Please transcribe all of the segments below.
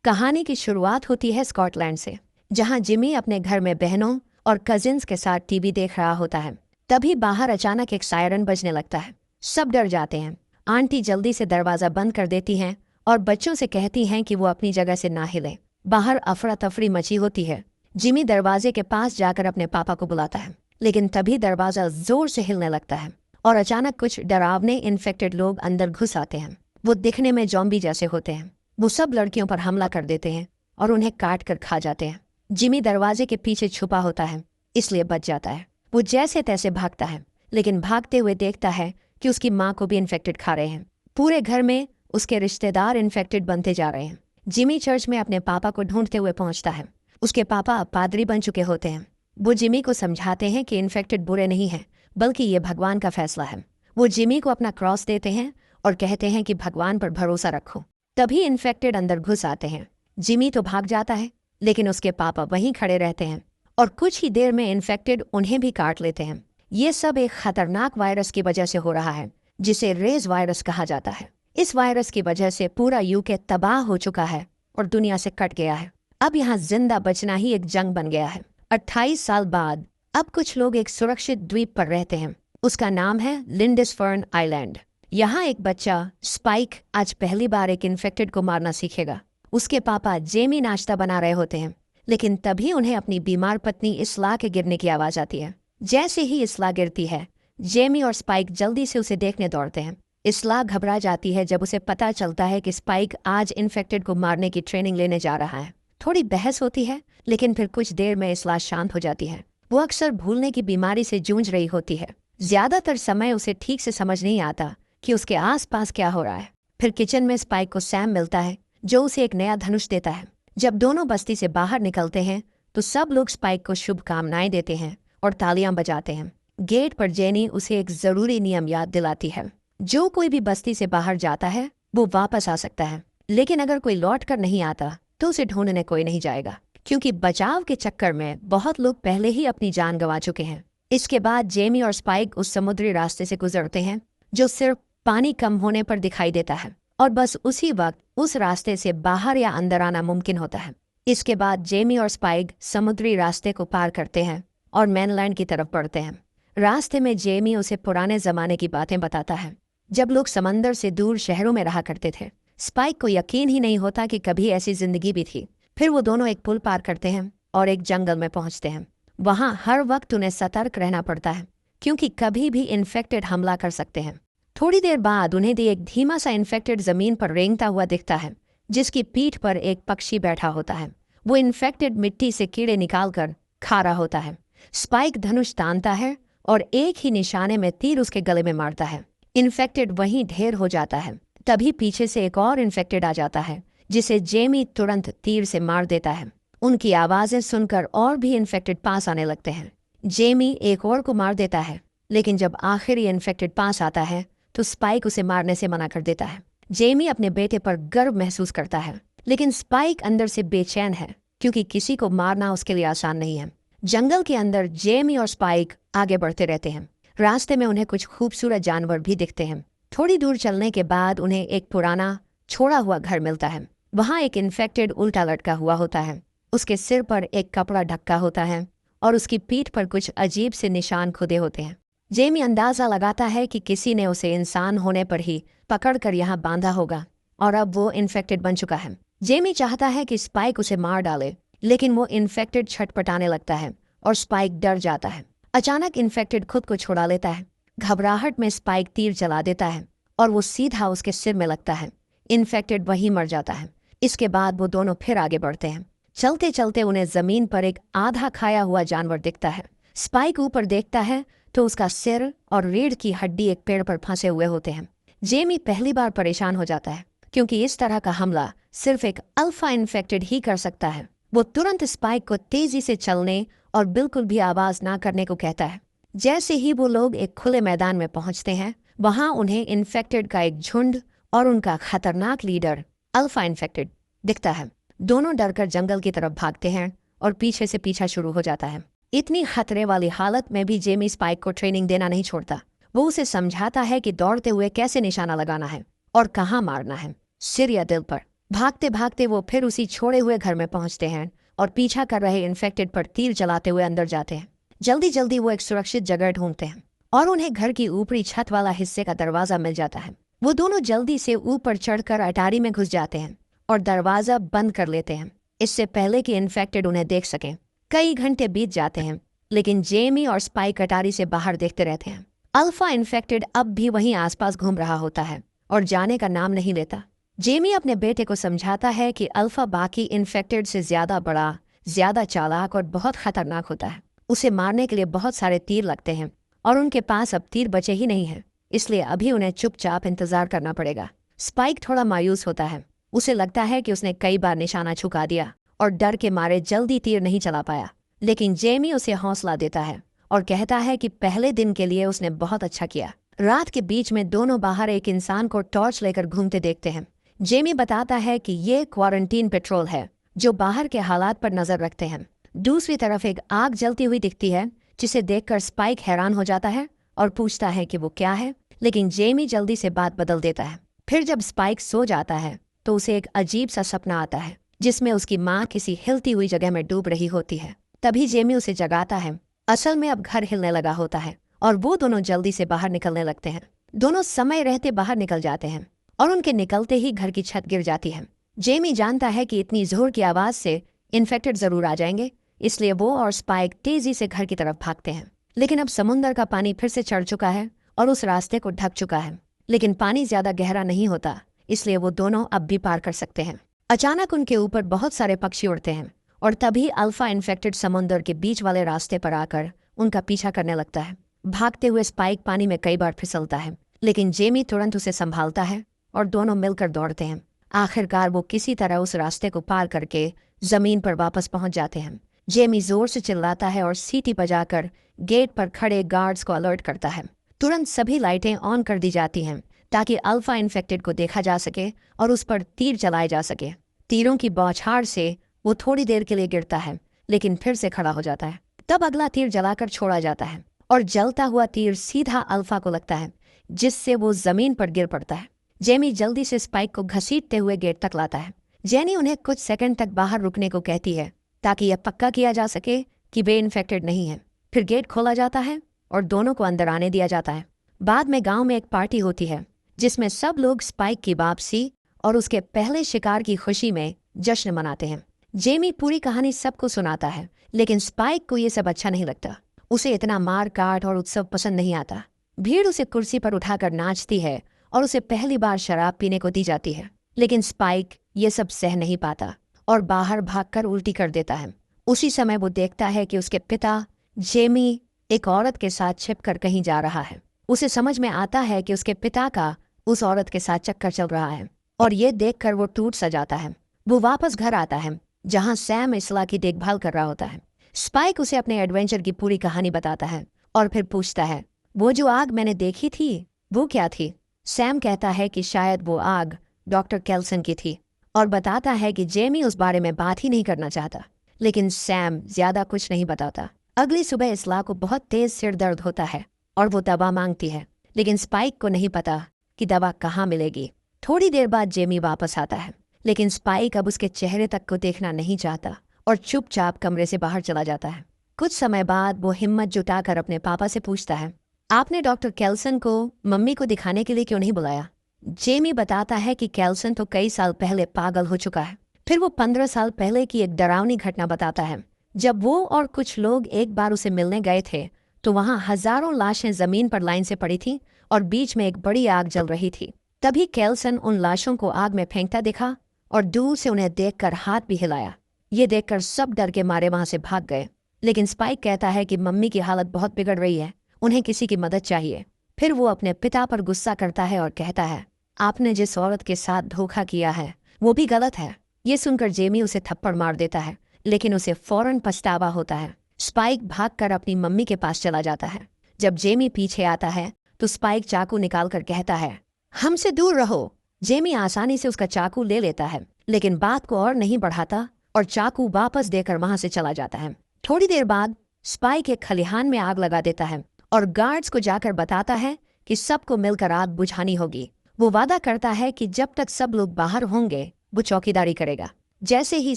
कहानी की शुरुआत होती है स्कॉटलैंड से, जहां जिमी अपने घर में बहनों और कजिन्स के साथ टीवी देख रहा होता है। तभी बाहर अचानक एक सायरन बजने लगता है। सब डर जाते हैं। आंटी जल्दी से दरवाजा बंद कर देती हैं और बच्चों से कहती हैं कि वो अपनी जगह से ना हिले। बाहर अफरा तफरी मची होती है। जिमी दरवाजे के पास जाकर अपने पापा को बुलाता है, लेकिन तभी दरवाजा जोर से हिलने लगता है और अचानक कुछ डरावने इन्फेक्टेड लोग अंदर घुस आते हैं। वो दिखने में जॉम्बी जैसे होते हैं। वो सब लड़कियों पर हमला कर देते हैं और उन्हें काट कर खा जाते हैं। जिमी दरवाजे के पीछे छुपा होता है, इसलिए बच जाता है। वो जैसे तैसे भागता है, लेकिन भागते हुए देखता है कि उसकी माँ को भी इन्फेक्टेड खा रहे हैं। पूरे घर में उसके रिश्तेदार इन्फेक्टेड बनते जा रहे हैं। जिमी चर्च में अपने पापा को ढूंढते हुए पहुंचता है। उसके पापा अब पादरी बन चुके होते हैं। वो जिमी को समझाते हैं कि इन्फेक्टेड बुरे नहीं हैं, बल्कि ये भगवान का फैसला है। वो जिमी को अपना क्रॉस देते हैं और कहते हैं कि भगवान पर भरोसा रखो। तभी इन्फेक्टेड अंदर घुस आते हैं। जिमी तो भाग जाता है, लेकिन उसके पापा वहीं खड़े रहते हैं और कुछ ही देर में इन्फेक्टेड उन्हें भी काट लेते हैं। ये सब एक खतरनाक वायरस की वजह से हो रहा है, जिसे रेज वायरस कहा जाता है। इस वायरस की वजह से पूरा यूके तबाह हो चुका है और दुनिया से कट गया है। अब यहाँ जिंदा बचना ही एक जंग बन गया है। 28 साल बाद अब कुछ लोग एक सुरक्षित द्वीप पर रहते हैं। उसका नाम है लिंडसफर्न आइलैंड। यहाँ एक बच्चा स्पाइक आज पहली बार एक इन्फेक्टेड को मारना सीखेगा। उसके पापा जेमी नाश्ता बना रहे होते हैं, लेकिन तभी उन्हें अपनी बीमार पत्नी इसला के गिरने की आवाज आती है। जैसे ही इसला गिरती है, जेमी और स्पाइक जल्दी से उसे देखने दौड़ते हैं। इसला घबरा जाती है जब उसे पता चलता है कि स्पाइक आज इन्फेक्टेड को मारने की ट्रेनिंग लेने जा रहा है। थोड़ी बहस होती है, लेकिन फिर कुछ देर में इसला शांत हो जाती है। वो अक्सर भूलने की बीमारी से जूझ रही होती है। ज्यादातर समय उसे ठीक से समझ नहीं आता कि उसके आसपास क्या हो रहा है। फिर किचन में स्पाइक को सैम मिलता है, जो उसे एक नया धनुष देता है। जब दोनों बस्ती से बाहर निकलते हैं तो सब लोग स्पाइक को शुभकामनाएं देते हैं और तालियां बजाते हैं। गेट पर जेनी उसे एक जरूरी नियम याद दिलाती है। जो कोई भी बस्ती से बाहर जाता है वो वापस आ सकता है, लेकिन अगर कोई लौट कर नहीं आता तो उसे ढूंढने कोई नहीं जाएगा, क्योंकि बचाव के चक्कर में बहुत लोग पहले ही अपनी जान गंवा चुके हैं। इसके बाद जेमी और स्पाइक उस समुद्री रास्ते से गुजरते हैं जो सिर्फ पानी कम होने पर दिखाई देता है, और बस उसी वक्त उस रास्ते से बाहर या अंदर आना मुमकिन होता है। इसके बाद जेमी और स्पाइक समुद्री रास्ते को पार करते हैं और मेनलैंड की तरफ बढ़ते हैं। रास्ते में जेमी उसे पुराने जमाने की बातें बताता है, जब लोग समंदर से दूर शहरों में रहा करते थे। स्पाइक को यकीन ही नहीं होता कि कभी ऐसी जिंदगी भी थी। फिर वो दोनों एक पुल पार करते हैं और एक जंगल में पहुंचते हैं। वहां हर वक्त उन्हें सतर्क रहना पड़ता है, क्योंकि कभी भी इन्फेक्टेड हमला कर सकते हैं। थोड़ी देर बाद उन्हें एक धीमा सा इन्फेक्टेड जमीन पर रेंगता हुआ दिखता है, जिसकी पीठ पर एक पक्षी बैठा होता है। वो इन्फेक्टेड मिट्टी से कीड़े निकालकर खा रहा होता है। स्पाइक धनुष तानता है और एक ही निशाने में तीर उसके गले में मारता है। इन्फेक्टेड वहीं ढेर हो जाता है। तभी पीछे से एक और इन्फेक्टेड आ जाता है, जिसे जेमी तुरंत तीर से मार देता है। उनकी आवाजें सुनकर और भी इन्फेक्टेड पास आने लगते हैं। जेमी एक और को मार देता है, लेकिन जब आखिरी इन्फेक्टेड पास आता है तो स्पाइक उसे मारने से मना कर देता है। जेमी अपने बेटे पर गर्व महसूस करता है, लेकिन स्पाइक अंदर से बेचैन है, क्योंकि किसी को मारना उसके लिए आसान नहीं है। जंगल के अंदर जेमी और स्पाइक आगे बढ़ते रहते हैं। रास्ते में उन्हें कुछ खूबसूरत जानवर भी दिखते हैं। थोड़ी दूर चलने के बाद उन्हें एक पुराना छोड़ा हुआ घर मिलता है। वहाँ एक इन्फेक्टेड उल्टा लटका हुआ होता है। उसके सिर पर एक कपड़ा ढक्का होता है और उसकी पीठ पर कुछ अजीब से निशान खुदे होते हैं। जेमी अंदाजा लगाता है कि किसी ने उसे इंसान होने पर ही पकड़कर यहाँ बांधा होगा, और अब वो इन्फेक्टेड बन चुका है। जेमी चाहता है कि स्पाइक उसे मार डाले, लेकिन वो इन्फेक्टेड छटपटाने लगता है और स्पाइक डर जाता है। अचानक इन्फेक्टेड खुद को छुड़ा लेता है। घबराहट में स्पाइक तीर चला देता है और वो सीधा उसके सिर में लगता है। इन्फेक्टेड वहीं मर जाता है। इसके बाद वो दोनों फिर आगे बढ़ते हैं। चलते चलते उन्हें जमीन पर एक आधा खाया हुआ जानवर दिखता है। स्पाइक ऊपर देखता है तो उसका सिर और रीढ़ की हड्डी एक पेड़ पर फंसे हुए होते हैं। जेमी पहली बार परेशान हो जाता है, क्योंकि इस तरह का हमला सिर्फ एक अल्फा इन्फेक्टेड ही कर सकता है। वो तुरंत स्पाइक को तेजी से चलने और बिल्कुल भी आवाज ना करने को कहता है। जैसे ही वो लोग एक खुले मैदान में पहुंचते हैं, वहां उन्हें इन्फेक्टेड का एक झुंड और उनका खतरनाक लीडर अल्फा इन्फेक्टेड दिखता है। दोनों डरकर जंगल की तरफ भागते हैं और पीछे से पीछा शुरू हो जाता है। इतनी खतरे वाली हालत में भी जेमी स्पाइक को ट्रेनिंग देना नहीं छोड़ता। वो उसे समझाता है कि दौड़ते हुए कैसे निशाना लगाना है और कहाँ मारना है, सिर या दिल पर। भागते भागते वो फिर उसी छोड़े हुए घर में पहुंचते हैं और पीछा कर रहे इन्फेक्टेड पर तीर चलाते हुए अंदर जाते हैं। जल्दी जल्दी वो एक सुरक्षित जगह ढूंढते हैं और उन्हें घर की ऊपरी छत वाला हिस्से का दरवाजा मिल जाता है। वो दोनों जल्दी से ऊपर चढ़कर अटारी में घुस जाते हैं और दरवाजा बंद कर लेते हैं, इससे पहले कि इन्फेक्टेड उन्हें देख सकें। कई घंटे बीत जाते हैं, लेकिन जेमी और स्पाइक अटारी से बाहर देखते रहते हैं। अल्फा इन्फेक्टेड अब भी वहीं आसपास घूम रहा होता है और जाने का नाम नहीं लेता। जेमी अपने बेटे को समझाता है कि अल्फा बाकी इन्फेक्टेड से ज्यादा बड़ा, ज्यादा चालाक और बहुत खतरनाक होता है। उसे मारने के लिए बहुत सारे तीर लगते हैं और उनके पास अब तीर बचे ही नहीं हैं, इसलिए अभी उन्हें चुपचाप इंतजार करना पड़ेगा। स्पाइक थोड़ा मायूस होता है। उसे लगता है कि उसने कई बार निशाना चुका दिया और डर के मारे जल्दी तीर नहीं चला पाया, लेकिन जेमी उसे हौसला देता है और कहता है कि पहले दिन के लिए उसने बहुत अच्छा किया। रात के बीच में दोनों बाहर एक इंसान को टॉर्च लेकर घूमते देखते हैं। जेमी बताता है कि ये क्वारंटीन पेट्रोल है जो बाहर के हालात पर नजर रखते हैं। दूसरी तरफ एक आग जलती हुई दिखती है, जिसे देखकर स्पाइक हैरान हो जाता है और पूछता है कि वो क्या है, लेकिन जेमी जल्दी से बात बदल देता है। फिर जब स्पाइक सो जाता है तो उसे एक अजीब सा सपना आता है जिसमें उसकी माँ किसी हिलती हुई जगह में डूब रही होती है। तभी जेमी उसे जगाता है। असल में अब घर हिलने लगा होता है और वो दोनों जल्दी से बाहर निकलने लगते हैं। दोनों समय रहते बाहर निकल जाते हैं और उनके निकलते ही घर की छत गिर जाती है। जेमी जानता है कि इतनी जोर की आवाज से इन्फेक्टेड जरूर आ जाएंगे, इसलिए वो और स्पाइक तेजी से घर की तरफ भागते हैं। लेकिन अब समुद्र का पानी फिर से चढ़ चुका है और उस रास्ते को ढक चुका है, लेकिन पानी ज्यादा गहरा नहीं होता, इसलिए वो दोनों अब भी पार कर सकते हैं। अचानक उनके ऊपर बहुत सारे पक्षी उड़ते हैं और तभी अल्फा इन्फेक्टेड समुद्र के बीच वाले रास्ते पर आकर उनका पीछा करने लगता है। भागते हुए स्पाइक पानी में कई बार फिसलता है, लेकिन जेमी तुरंत उसे संभालता है और दोनों मिलकर दौड़ते हैं। आखिरकार वो किसी तरह उस रास्ते को पार करके जमीन पर वापस पहुंच जाते हैं। जेमी जोर से चिल्लाता है और सीटी बजाकर गेट पर खड़े गार्ड्स को अलर्ट करता है। तुरंत सभी लाइटें ऑन कर दी जाती हैं ताकि अल्फा इन्फेक्टेड को देखा जा सके और उस पर तीर चलाए जा सके। तीरों की बौछार से वो थोड़ी देर के लिए गिरता है, लेकिन फिर से खड़ा हो जाता है। तब अगला तीर जलाकर छोड़ा जाता है और जलता हुआ तीर सीधा अल्फा को लगता है, जिससे वो जमीन पर गिर पड़ता है। जेमी जल्दी से स्पाइक को घसीटते हुए गेट तक लाता है। जेनी उन्हें कुछ सेकंड तक बाहर रुकने को कहती है ताकि यह पक्का किया जा सके कि वे इन्फेक्टेड नहीं है। फिर गेट खोला जाता है और दोनों को अंदर आने दिया जाता है। बाद में गांव में एक पार्टी होती है जिसमें सब लोग स्पाइक की वापसी और उसके पहले शिकार की खुशी में जश्न मनाते हैं। जेमी पूरी कहानी सबको सुनाता है, लेकिन स्पाइक को ये सब अच्छा नहीं लगता। उसे इतना मार काट और उत्सव पसंद नहीं आता। भीड़ उसे कुर्सी पर उठाकर नाचती है और उसे पहली बार शराब पीने को दी जाती है, लेकिन स्पाइक ये सब सह नहीं पाता और बाहर भागकर उल्टी कर देता है। उसी समय वो देखता है कि उसके पिता जेमी एक औरत के साथ छिपकर कहीं जा रहा है। उसे समझ में आता है कि उसके पिता का उस औरत के साथ चक्कर चल रहा है और ये देखकर वो टूट सा जाता है। वो वापस घर आता है जहां सैम इसला की देखभाल कर रहा होता है। स्पाइक उसे अपने एडवेंचर की पूरी कहानी बताता है और फिर पूछता है, वो जो आग मैंने देखी थी वो क्या थी? सैम कहता है कि शायद वो आग डॉक्टर केल्सन की थी और बताता है कि जेमी उस बारे में बात ही नहीं करना चाहता, लेकिन सैम ज्यादा कुछ नहीं बताता। अगली सुबह इसला को बहुत तेज सिर दर्द होता है और वो दवा मांगती है, लेकिन स्पाइक को नहीं पता कि दवा कहाँ मिलेगी। थोड़ी देर बाद जेमी वापस आता है, लेकिन स्पाइक अब उसके चेहरे तक को देखना नहीं चाहता और चुपचाप कमरे से बाहर चला जाता है। कुछ समय बाद वो हिम्मत जुटाकर अपने पापा से पूछता है, आपने डॉक्टर केल्सन को मम्मी को दिखाने के लिए क्यों नहीं बुलाया? जेमी बताता है कि केल्सन तो कई साल पहले पागल हो चुका है। फिर वो 15 साल पहले की एक डरावनी घटना बताता है। जब वो और कुछ लोग एक बार उसे मिलने गए थे तो वहां हजारों लाशें जमीन पर लाइन से पड़ी थी और बीच में एक बड़ी आग जल रही थी। तभी केल्सन उन लाशों को आग में फेंकता दिखा और दूर से उन्हें देखकर हाथ भी हिलाया। ये देखकर सब डर के मारे वहां से भाग गए, लेकिन स्पाइक कहता है कि मम्मी की हालत बहुत बिगड़ रही है, उन्हें किसी की मदद चाहिए। फिर वो अपने पिता पर गुस्सा करता है और कहता है, आपने जिस औरत के साथ धोखा किया है वो भी गलत है। ये सुनकर जेमी उसे थप्पड़ मार देता है, लेकिन उसे फौरन पछतावा होता है। स्पाइक भागकर अपनी मम्मी के पास चला जाता है। जब जेमी पीछे आता है तो स्पाइक चाकू निकालकर कहता है, हमसे दूर रहो। जेमी आसानी से उसका चाकू ले लेता है, लेकिन बात को और नहीं बढ़ाता और चाकू वापस देकर वहां से चला जाता है। थोड़ी देर बाद स्पाइक एक खलिहान में आग लगा देता है और गार्ड्स को जाकर बताता है कि सबको मिलकर आग बुझानी होगी। वो वादा करता है कि जब तक सब लोग बाहर होंगे वो चौकीदारी करेगा। जैसे ही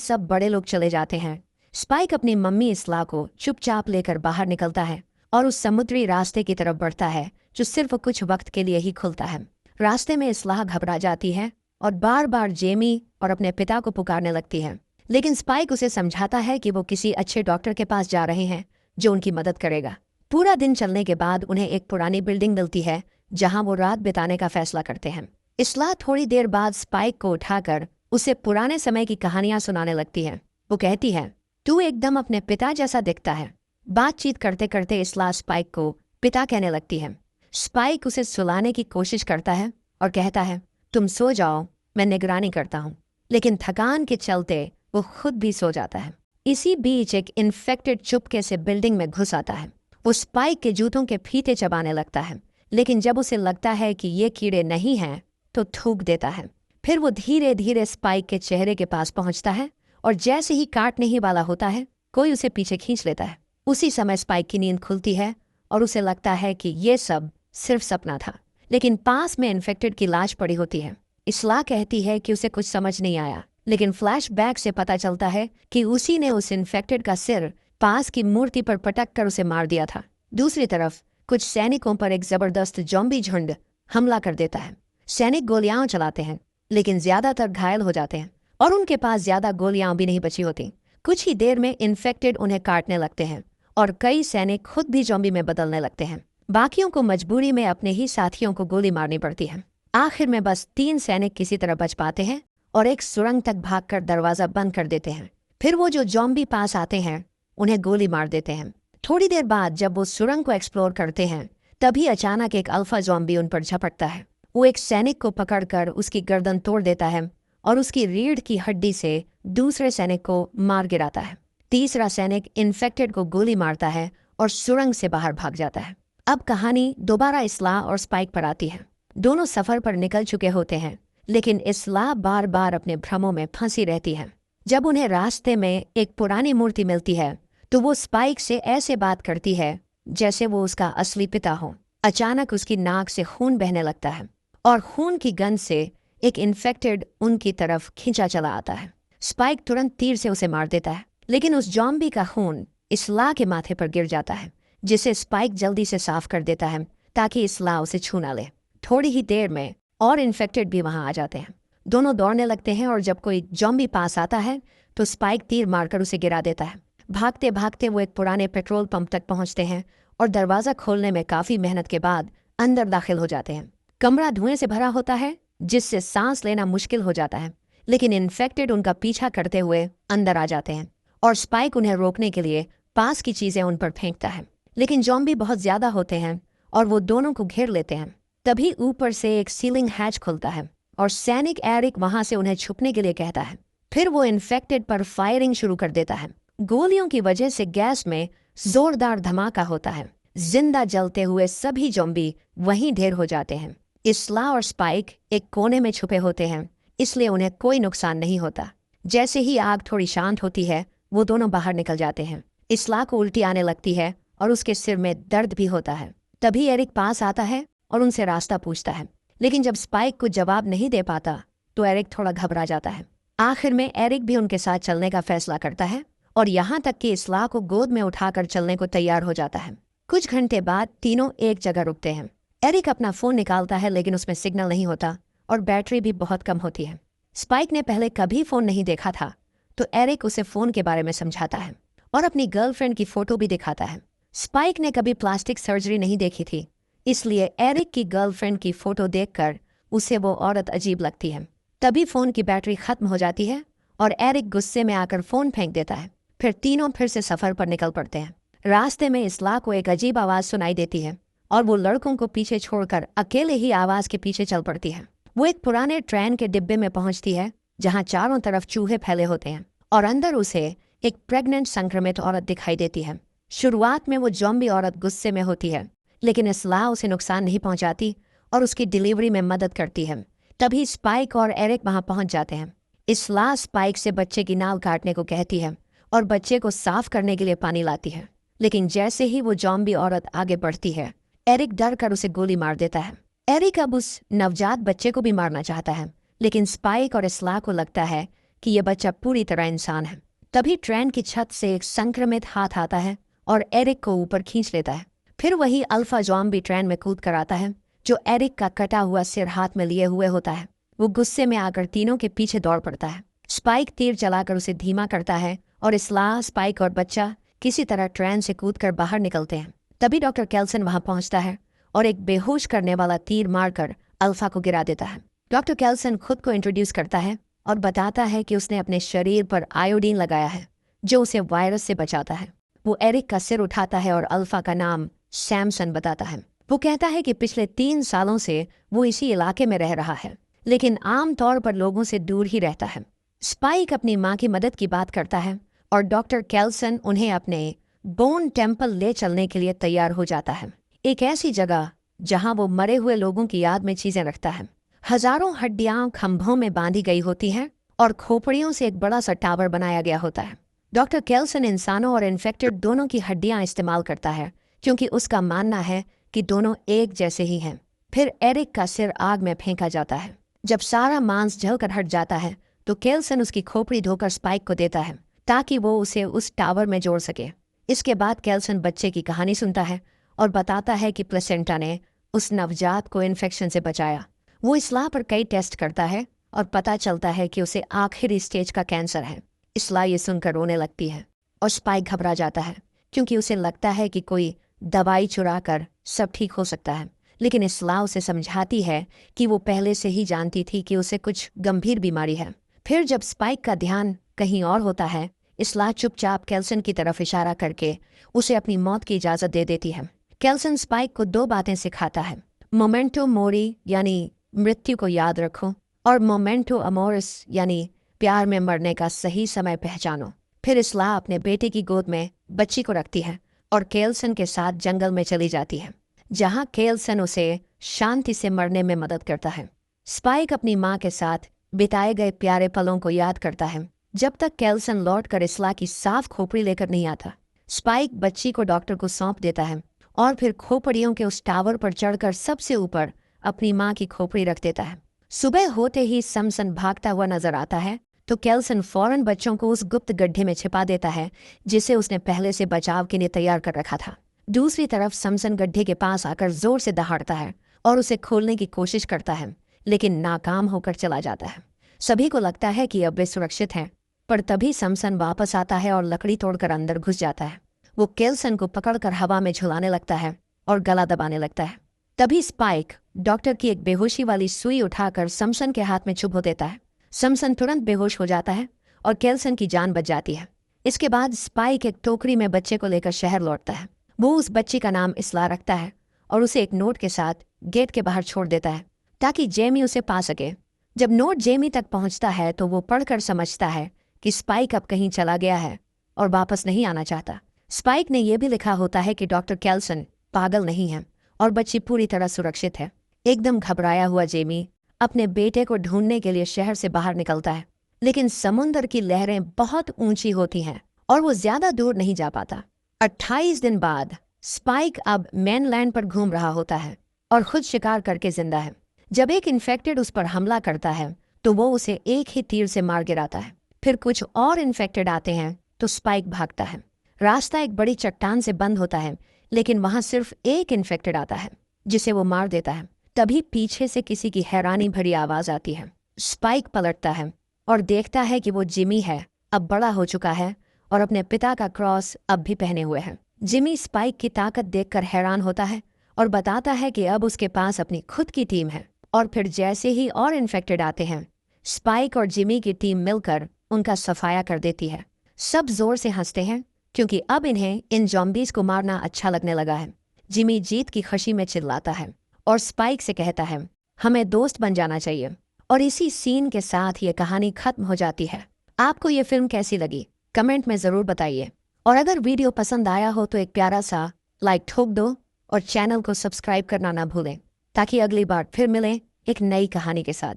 सब बड़े लोग चले जाते हैं, स्पाइक अपनी मम्मी इसला को चुपचाप लेकर बाहर निकलता है और उस समुद्री रास्ते की तरफ बढ़ता है जो सिर्फ कुछ वक्त के लिए ही खुलता है। रास्ते में इसलाह घबरा जाती है और बार बार जेमी और अपने पिता को पुकारने लगती है, लेकिन स्पाइक उसे समझाता है कि वो किसी अच्छे डॉक्टर के पास जा रहे हैं जो उनकी मदद करेगा। पूरा दिन चलने के बाद उन्हें एक पुरानी बिल्डिंग मिलती है जहां वो रात बिताने का फैसला करते हैं। इसलाह थोड़ी देर बाद स्पाइक को उठाकर उसे पुराने समय की कहानियां सुनाने लगती है। वो कहती है, तू एकदम अपने पिता जैसा दिखता है। बातचीत करते करते इसलाह स्पाइक को पिता कहने लगती है। स्पाइक उसे सुलाने की कोशिश करता है और कहता है, तुम सो जाओ, मैं निगरानी करता हूँ। लेकिन थकान के चलते वो खुद भी सो जाता है। इसी बीच एक इन्फेक्टेड चुपके से बिल्डिंग में घुस आता है। वो स्पाइक के जूतों के फीते चबाने लगता है, लेकिन जब उसे लगता है कि ये कीड़े नहीं हैं तो थूक देता है। फिर वो धीरे धीरे स्पाइक के चेहरे के पास पहुंचता है और जैसे ही काटने ही वाला होता है, कोई उसे पीछे खींच लेता है। उसी समय स्पाइक की नींद खुलती है और उसे लगता है कि ये सब सिर्फ सपना था, लेकिन पास में इन्फेक्टेड की लाश पड़ी होती है। इसलाह कहती है कि उसे कुछ समझ नहीं आया, लेकिन फ्लैशबैक से पता चलता है कि उसी ने उस इन्फेक्टेड का सिर पास की मूर्ति पर पटक कर उसे मार दिया था। दूसरी तरफ कुछ सैनिकों पर एक जबरदस्त ज़ॉम्बी झुंड हमला कर देता है। सैनिक गोलियां चलाते हैं, लेकिन ज्यादातर घायल हो जाते हैं और उनके पास ज्यादा गोलियां भी नहीं बची होती। कुछ ही देर में इन्फेक्टेड उन्हें काटने लगते हैं और कई सैनिक खुद भी ज़ॉम्बी में बदलने लगते हैं। बाकियों को मजबूरी में अपने ही साथियों को गोली मारनी पड़ती है। आखिर में बस 3 सैनिक किसी तरह बच पाते हैं और एक सुरंग तक भागकर दरवाजा बंद कर देते हैं। फिर वो जो ज़ॉम्बी पास आते हैं उन्हें गोली मार देते हैं। थोड़ी देर बाद जब वो सुरंग को एक्सप्लोर करते हैं, तभी अचानक एक अल्फा ज़ॉम्बी उन पर झपटता है। वो एक सैनिक को पकड़कर उसकी गर्दन तोड़ देता है और उसकी रीढ़ की हड्डी से दूसरे सैनिक को मार गिराता है। तीसरा सैनिक इन्फेक्टेड को गोली मारता है और सुरंग से बाहर भाग जाता है। अब कहानी दोबारा इसलाह और स्पाइक पर आती है। दोनों सफर पर निकल चुके होते हैं, लेकिन इसलाह बार बार अपने भ्रमों में फंसी रहती है। जब उन्हें रास्ते में एक पुरानी मूर्ति मिलती है तो वो स्पाइक से ऐसे बात करती है जैसे वो उसका असली पिता हो। अचानक उसकी नाक से खून बहने लगता है और खून की गंध से एक इन्फेक्टेड उनकी तरफ खींचा चला आता है। स्पाइक तुरंत तीर से उसे मार देता है, लेकिन उस ज़ॉम्बी का खून इसलाह के माथे पर गिर जाता है, जिसे स्पाइक जल्दी से साफ कर देता है ताकि इसलाह उसे छू ना ले। थोड़ी ही देर में और इन्फेक्टेड भी वहां आ जाते हैं। दोनों दौड़ने लगते हैं और जब कोई ज़ॉम्बी पास आता है तो स्पाइक तीर मारकर उसे गिरा देता है। भागते भागते वो एक पुराने पेट्रोल पंप तक पहुंचते हैं और दरवाज़ा खोलने में काफ़ी मेहनत के बाद अंदर दाखिल हो जाते हैं। कमरा धुएं से भरा होता है, जिससे सांस लेना मुश्किल हो जाता है, लेकिन इन्फेक्टेड उनका पीछा करते हुए अंदर आ जाते हैं और स्पाइक उन्हें रोकने के लिए पास की चीज़ें उन पर फेंकता है, लेकिन ज़ॉम्बी बहुत ज़्यादा होते हैं और वो दोनों को घेर लेते हैं। तभी ऊपर से एक सीलिंग हैच खुलता है और सैनिक एरिक वहां से उन्हें छुपने के लिए कहता है। फिर वो इन्फेक्टेड पर फायरिंग शुरू कर देता है। गोलियों की वजह से गैस में जोरदार धमाका होता है। जिंदा जलते हुए सभी ज़ॉम्बी वहीं ढेर हो जाते हैं। इसलाह और स्पाइक एक कोने में छुपे होते हैं, इसलिए उन्हें कोई नुकसान नहीं होता। जैसे ही आग थोड़ी शांत होती है, वो दोनों बाहर निकल जाते हैं। इसलाह को उल्टी आने लगती है और उसके सिर में दर्द भी होता है। तभी एरिक पास आता है और उनसे रास्ता पूछता है, लेकिन जब स्पाइक को जवाब नहीं दे पाता तो एरिक थोड़ा घबरा जाता है। आखिर में एरिक भी उनके साथ चलने का फैसला करता है और यहाँ तक कि इसलाह को गोद में उठाकर चलने को तैयार हो जाता है। कुछ घंटे बाद तीनों एक जगह रुकते हैं। एरिक अपना फ़ोन निकालता है, लेकिन उसमें सिग्नल नहीं होता और बैटरी भी बहुत कम होती है। स्पाइक ने पहले कभी फ़ोन नहीं देखा था, तो एरिक उसे फ़ोन के बारे में समझाता है और अपनी गर्लफ्रेंड की फ़ोटो भी दिखाता है। स्पाइक ने कभी प्लास्टिक सर्जरी नहीं देखी थी, इसलिए एरिक की गर्लफ्रेंड की फ़ोटो देखकर उसे वो औरत अजीब लगती है। तभी फ़ोन की बैटरी ख़त्म हो जाती है और एरिक गुस्से में आकर फ़ोन फेंक देता है। फिर तीनों फिर से सफ़र पर निकल पड़ते हैं। रास्ते में इसलाह को एक अजीब आवाज़ सुनाई देती है और वो लड़कों को पीछे छोड़कर अकेले ही आवाज़ के पीछे चल पड़ती है। वो एक पुराने ट्रेन के डिब्बे में पहुंचती है जहां चारों तरफ चूहे फैले होते हैं और अंदर उसे एक प्रेग्नेंट संक्रमित औरत दिखाई देती है। शुरुआत में वो ज़ॉम्बी औरत गुस्से में होती है, लेकिन इसलाह उसे नुकसान नहीं पहुंचाती और उसकी डिलीवरी में मदद करती है। तभी स्पाइक और एरिक वहां पहुंच जाते हैं। इसलाह स्पाइक से बच्चे की नाल काटने को कहती है और बच्चे को साफ करने के लिए पानी लाती है, लेकिन जैसे ही वो ज़ॉम्बी औरत आगे बढ़ती है, एरिक डर कर उसे गोली मार देता है। एरिक अब उस नवजात बच्चे को भी मारना चाहता है, लेकिन स्पाइक और इसला को लगता है कि यह बच्चा पूरी तरह इंसान है। तभी ट्रेन की छत से एक संक्रमित हाथ आता है और एरिक को ऊपर खींच लेता है। फिर वही अल्फा जॉम्बी ट्रेन में कूद कर आता है, जो एरिक का कटा हुआ सिर हाथ में लिए हुए होता है। वो गुस्से में आकर तीनों के पीछे दौड़ पड़ता है। स्पाइक तीर चलाकर उसे धीमा करता है और इसला, स्पाइक और बच्चा किसी तरह ट्रेन से कूदकर बाहर निकलते हैं। तभी डॉक्टर कैल्सन वहां पहुंचता है और एक बेहोश करने वाला तीर मारकर अल्फा को गिरा देता है। डॉक्टर कैल्सन खुद को इंट्रोड्यूस करता है और बताता है कि उसने अपने शरीर पर आयोडीन लगाया है, जो उसे वायरस से बचाता है। वो एरिक का सिर उठाता है और अल्फा का नाम सैमसन बताता है। वो कहता है कि पिछले 3 सालों से वो इसी इलाके में रह रहा है, लेकिन आम तौर पर लोगों से दूर ही रहता है। स्पाइक अपनी माँ की मदद की बात करता है और डॉक्टर कैल्सन उन्हें अपने बोन टेम्पल ले चलने के लिए तैयार हो जाता है, एक ऐसी जगह जहां वो मरे हुए लोगों की याद में चीजें रखता है। हजारों हड्डियां खंभों में बांधी गई होती हैं और खोपड़ियों से एक बड़ा सा टावर बनाया गया होता है। डॉक्टर कैल्सन इंसानों और इन्फेक्टेड दोनों की हड्डियां इस्तेमाल करता है, क्योंकि उसका मानना है कि दोनों एक जैसे ही हैं। फिर एरिक का सिर आग में फेंका जाता है। जब सारा मांस जलकर हट जाता है तो कैल्सन उसकी खोपड़ी धोकर स्पाइक को देता है, ताकि वो उसे उस टावर में जोड़ सके। इसके बाद कैल्सन बच्चे की कहानी सुनता है और बताता है कि प्लेसेंटा ने उस नवजात को इन्फेक्शन से बचाया। वो इसला पर कई टेस्ट करता है और पता चलता है कि उसे आखिरी स्टेज का कैंसर है। इसला ये सुनकर रोने लगती है और स्पाइक घबरा जाता है, क्योंकि उसे लगता है कि कोई दवाई चुरा कर सब ठीक हो सकता है। लेकिन इसला उसे समझाती है कि वो पहले से ही जानती थी कि उसे कुछ गंभीर बीमारी है। फिर जब स्पाइक का ध्यान कहीं और होता है, इसला चुपचाप कैल्सन की तरफ इशारा करके उसे अपनी मौत की इजाजत दे देती है। कैल्सन स्पाइक को 2 बातें सिखाता है, मोमेंटो मोरी यानी मृत्यु को याद रखो, और मोमेंटो अमोरस यानी प्यार में मरने का सही समय पहचानो। फिर इसला अपने बेटे की गोद में बच्ची को रखती है और कैल्सन के साथ जंगल में चली जाती है, जहां कैल्सन उसे शांति से मरने में मदद करता है। स्पाइक अपनी माँ के साथ बिताए गए प्यारे पलों को याद करता है, जब तक कैल्सन लौट कर इसला की साफ खोपड़ी लेकर नहीं आता। स्पाइक बच्ची को डॉक्टर को सौंप देता है और फिर खोपड़ियों के उस टावर पर चढ़कर सबसे ऊपर अपनी माँ की खोपड़ी रख देता है। सुबह होते ही समसन भागता हुआ नजर आता है, तो कैल्सन फौरन बच्चों को उस गुप्त गड्ढे में छिपा देता है, जिसे उसने पहले से बचाव के लिए तैयार कर रखा था। दूसरी तरफ समसन गड्ढे के पास आकर जोर से दहाड़ता है और उसे खोलने की कोशिश करता है, लेकिन नाकाम होकर चला जाता है। सभी को लगता है कि अब वे सुरक्षित हैं, पर तभी समसन वापस आता है और लकड़ी तोड़कर अंदर घुस जाता है। वो कैल्सन को पकड़कर हवा में झुलाने लगता है और गला दबाने लगता है। तभी स्पाइक डॉक्टर की एक बेहोशी वाली सुई उठाकर समसन के हाथ में चुभो देता है। समसन तुरंत बेहोश हो जाता है और कैल्सन की जान बच जाती है। इसके बाद स्पाइक एक टोकरी में बच्चे को लेकर शहर लौटता है। वो उस बच्ची का नाम इसला रखता है और उसे एक नोट के साथ गेट के बाहर छोड़ देता है, ताकि जेमी उसे पा सके। जब नोट जेमी तक पहुंचता है तो वो पढ़कर समझता है कि स्पाइक अब कहीं चला गया है और वापस नहीं आना चाहता। स्पाइक ने यह भी लिखा होता है कि डॉक्टर कैल्सन पागल नहीं है और बच्ची पूरी तरह सुरक्षित है। एकदम घबराया हुआ जेमी अपने बेटे को ढूंढने के लिए शहर से बाहर निकलता है, लेकिन समुद्र की लहरें बहुत ऊंची होती हैं और वो ज्यादा दूर नहीं जा पाता। 28 दिन बाद स्पाइक अब मेनलैंड पर घूम रहा होता है और खुद शिकार करके जिंदा है। जब एक इन्फेक्टेड उस पर हमला करता है तो वो उसे एक ही तीर से मार गिराता है। फिर कुछ और इन्फेक्टेड आते हैं तो स्पाइक भागता है। रास्ता एक बड़ी चट्टान से बंद होता है, लेकिन वहां सिर्फ एक इन्फेक्टेड आता है, जिसे वो मार देता है। तभी पीछे से किसी की हैरानी भरी आवाज आती है। स्पाइक पलटता है और देखता है कि वो जिमी है, अब बड़ा हो चुका है और अपने पिता का क्रॉस अब भी पहने हुए है। जिमी स्पाइक की ताकत देखकर हैरान होता है और बताता है कि अब उसके पास अपनी खुद की टीम है। और फिर जैसे ही और इन्फेक्टेड आते हैं, स्पाइक और जिमी की टीम मिलकर उनका सफाया कर देती है। सब जोर से हंसते हैं, क्योंकि अब इन्हें इन जॉम्बीज को मारना अच्छा लगने लगा है। जिमी जीत की खुशी में चिल्लाता है और स्पाइक से कहता है, हमें दोस्त बन जाना चाहिए। और इसी सीन के साथ ये कहानी खत्म हो जाती है। आपको ये फिल्म कैसी लगी कमेंट में ज़रूर बताइए, और अगर वीडियो पसंद आया हो तो एक प्यारा सा लाइक ठोक दो और चैनल को सब्सक्राइब करना ना भूलें, ताकि अगली बार फिर मिलें एक नई कहानी के साथ।